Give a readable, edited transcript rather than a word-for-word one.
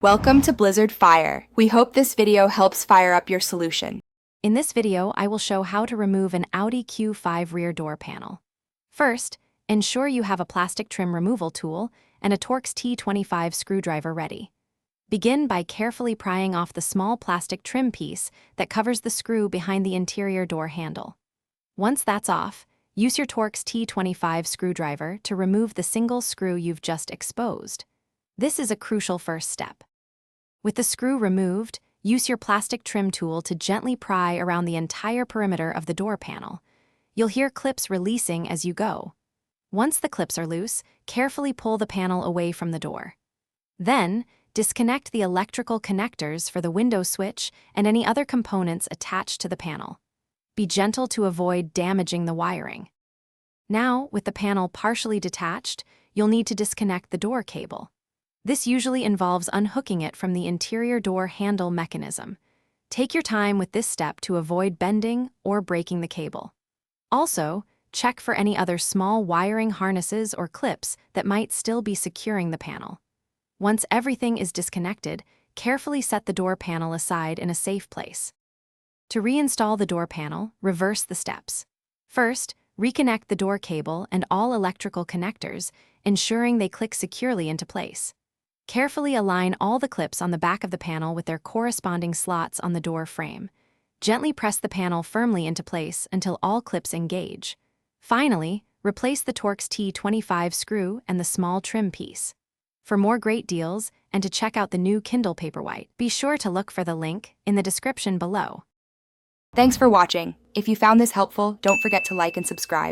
Welcome to Blizzard Fire. We hope this video helps fire up your solution. In this video, I will show how to remove an Audi Q5 rear door panel. First, ensure you have a plastic trim removal tool and a Torx T25 screwdriver ready. Begin by carefully prying off the small plastic trim piece that covers the screw behind the interior door handle. Once that's off, use your Torx T25 screwdriver to remove the single screw you've just exposed. This is a crucial first step. With the screw removed, use your plastic trim tool to gently pry around the entire perimeter of the door panel. You'll hear clips releasing as you go. Once the clips are loose, carefully pull the panel away from the door. Then, disconnect the electrical connectors for the window switch and any other components attached to the panel. Be gentle to avoid damaging the wiring. Now, with the panel partially detached, you'll need to disconnect the door cable. This usually involves unhooking it from the interior door handle mechanism. Take your time with this step to avoid bending or breaking the cable. Also, check for any other small wiring harnesses or clips that might still be securing the panel. Once everything is disconnected, carefully set the door panel aside in a safe place. To reinstall the door panel, reverse the steps. First, reconnect the door cable and all electrical connectors, ensuring they click securely into place. Carefully align all the clips on the back of the panel with their corresponding slots on the door frame. Gently press the panel firmly into place until all clips engage. Finally, replace the Torx T25 screw and the small trim piece. For more great deals and to check out the new Kindle Paperwhite, be sure to look for the link in the description below. Thanks for watching. If you found this helpful, don't forget to like and subscribe.